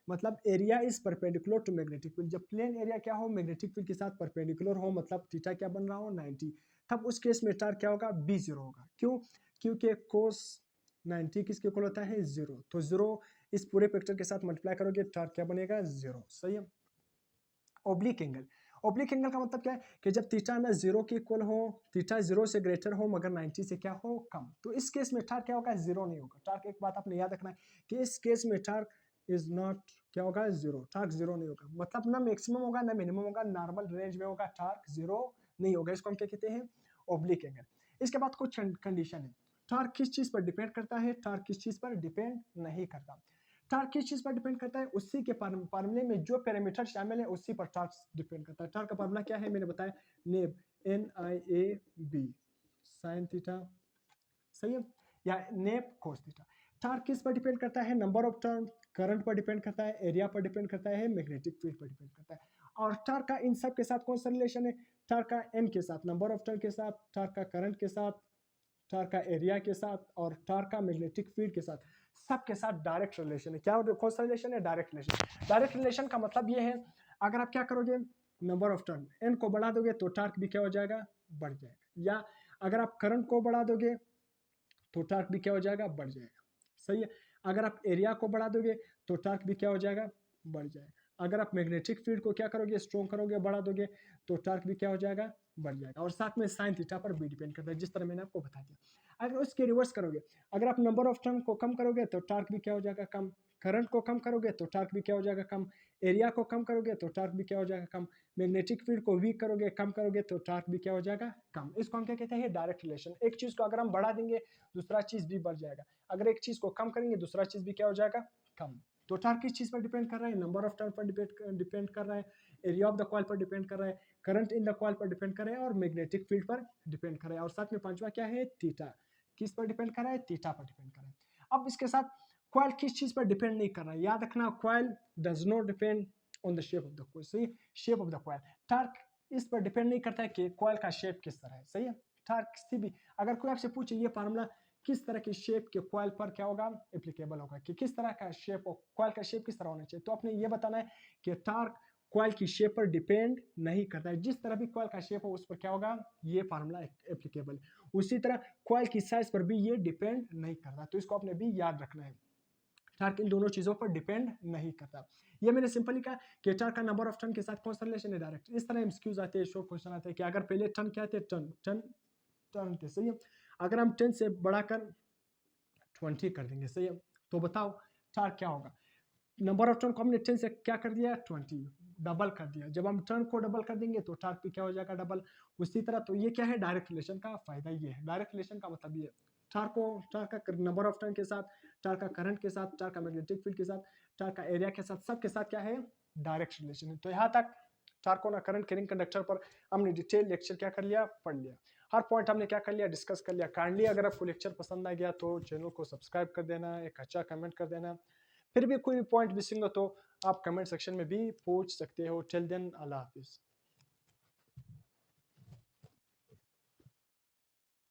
मतलब area is perpendicular to magnetic field. जब प्लेन एरिया क्या हो, मैग्नेटिक फील्ड के साथ परपेंडिकुलर हो, मतलब थीटा क्या बन रहा हो, 90। तब उस केस में टॉर्क क्या होगा, B0 होगा। क्यों, क्योंकि कोस 90 किसके इक्वल होता है, 0। तो 0 इस पूरे फैक्टर के साथ मल्टीप्लाई करोगे, टॉर्क क्या बनेगा, 0। सही है। ओब्लिक एंगल, ओब्लिक एंगल का मतलब क्या है, कि जब थीटा ना 0 के इक्वल हो, थीटा 0 से ग्रेटर हो मगर 90 से क्या हो, कम, तो इस केस में टॉर्क क्या होगा, 0 नहीं होगा। टॉर्क, एक बात आपने याद रखना है कि इस केस में टॉर्क इज नॉट क्या होगा, 0। टॉर्क 0 नहीं होगा, मतलब ना मैक्सिमम होगा ना मिनिमम होगा, नॉर्मल रेंज में होगा, टॉर्क 0 नहीं होगा। इसको हम क्या कहते हैं, ओब्लिक एंगल। इसके बाद कुछ कंडीशन है। टॉर्क किस चीज पर डिपेंड करता है, टॉर्क किस चीज पर डिपेंड नहीं करता। टॉर्क किस चीज पर डिपेंड करता है, उसी के फार्मूले में जो पैरामीटर शामिल है उसी पर टॉर्क डिपेंड करता है। टॉर्क का फार्मूला क्या है, मैंने बताया, नेब NIAB साइन थीटा, सही है, या नेप कोस थीटा। टार्क किस पर डिपेंड करता है? नंबर ऑफ टर्न, करंट पर डिपेंड करता है, एरिया पर डिपेंड करता है, मैग्नेटिक फील्ड पर डिपेंड करता है। और टार्क का इन सब के साथ कौन सा रिलेशन है? टार्क का एन के साथ, नंबर ऑफ टर्न के साथ, टार्क का करंट के साथ, टार्क का एरिया के साथ और टार्क का मैग्नेटिक फील्ड के साथ, सबके साथ डायरेक्ट रिलेशन है। क्या कौन सा रिलेशन है? Direct relation. डायरेक्ट रिलेशन का मतलब ये है, अगर आप क्या करोगे, नंबर ऑफ टर्न एन को बढ़ा दोगे तो टार्क भी क्या हो जाएगा? बढ़ जाएगा। या अगर आप करंट को बढ़ा दोगे तो टार्क भी क्या हो जाएगा? बढ़ जाएगा। सही है। अगर आप एरिया को बढ़ा दोगे तो टार्क भी क्या हो जाएगा? बढ़ जाएगा। अगर आप मैग्नेटिक फील्ड को क्या करोगे? स्ट्रॉन्ग करोगे, बढ़ा दोगे तो टार्क भी क्या हो जाएगा? बढ़ जाएगा। और साथ में साइन थीटा पर भी डिपेंड करता है, जिस तरह मैंने आपको बता दिया। अगर उसके रिवर्स करोगे, अगर आप नंबर ऑफ टर्न को कम करोगे तो टार्क भी क्या हो जाएगा? कम। करंट को कम करोगे तो टार्क भी क्या हो जाएगा? कम। एरिया को कम करोगे तो टार्क भी क्या हो जाएगा? कम। मैग्नेटिक फील्ड को वीक करोगे, कम करोगे तो टार्क भी क्या हो जाएगा? कम। इसको हम क्या कहते हैं? Direct relation. एक चीज को अगर हम बढ़ा देंगे दूसरा चीज भी बढ़ जाएगा, अगर एक चीज को कम करेंगे दूसरा चीज भी क्या हो जाएगा? कम। तो टार्क किस चीज पर डिपेंड कर रहा है? नंबर ऑफ टर्न पर डिपेंड कर रहा है, एरिया ऑफ द कॉइल पर डिपेंड कर रहा है, करंट इन द कॉइल पर डिपेंड कर रहा है और मैग्नेटिक फील्ड पर डिपेंड कर रहा है। और साथ में पांचवा क्या है? थीटा। किस पर डिपेंड कर रहा है? थीटा पर डिपेंड कर रहा है। अब इसके साथ कॉइल किस चीज पर डिपेंड नहीं कर रहा है, याद रखना, coil does not depend on the shape of the coil. सही, shape of the coil. Torque इस पर डिपेंड नहीं करता है कि कॉइल का शेप किस तरह है। सही है। टार्क किसी भी, अगर कोई आपसे पूछे ये फार्मूला किस तरह की शेप के कॉइल पर क्या होगा? एप्लीकेबल होगा, कि किस तरह का शेप, कॉइल का शेप किस तरह होना चाहिए, तो आपने ये बताना है कि टार्क कॉइल की शेप पर डिपेंड नहीं करता है, जिस तरह भी कॉइल का शेप हो उस पर क्या होगा? ये फार्मूला एप्लीकेबल। उसी तरह कॉइल की साइज पर भी ये डिपेंड नहीं करता, तो इसको आपने भी याद रखना है। टार्क इन दोनों चीजों पर डिपेंड नहीं करता। ये मैंने सिंपली कहा कि टार्क का नंबर ऑफ टर्न के साथ कौन सा रिलेशन है? डायरेक्ट। इस तरह एमसीक्यूज आते हैं, शॉर्ट क्वेश्चन आते हैं कि अगर पहले टर्न क्या थे? टर्न टर्न टर्न थे। सही है। अगर हम 10 से बढ़ाकर 20 कर देंगे, सही है, तो बताओ टार्क क्या होगा? नंबर ऑफ टर्न को हमने 10 से क्या कर दिया? 20, डबल कर दिया। जब हम टर्न को डबल कर देंगे तो टार्क भी क्या हो जाएगा? डबल। उसी तरह, तो ये क्या है? डायरेक्ट रिलेशन का फायदा ये है। डायरेक्ट रिलेशन का मतलब ये है, टार्क का नंबर ऑफ टर्न के साथ, टार्क का करंट के साथ, टार्क का मैग्नेटिक फील्ड के साथ, टार्क का एरिया के साथ, सबके साथ क्या है? डायरेक्ट रिलेशन है। तो यहाँ तक torque on a current carrying conductor पर हमने डिटेल लेक्चर क्या कर लिया? पढ़ लिया। हर पॉइंट हमने क्या कर लिया? डिस्कस कर लिया। काइंडली अगर आपको लेक्चर पसंद आ गया तो चैनल को सब्सक्राइब कर देना, एक अच्छा कमेंट कर देना। फिर भी कोई पॉइंट मिसिंग हो तो आप कमेंट सेक्शन में भी पूछ सकते हो। टिल देन, अल्लाह हाफिज़।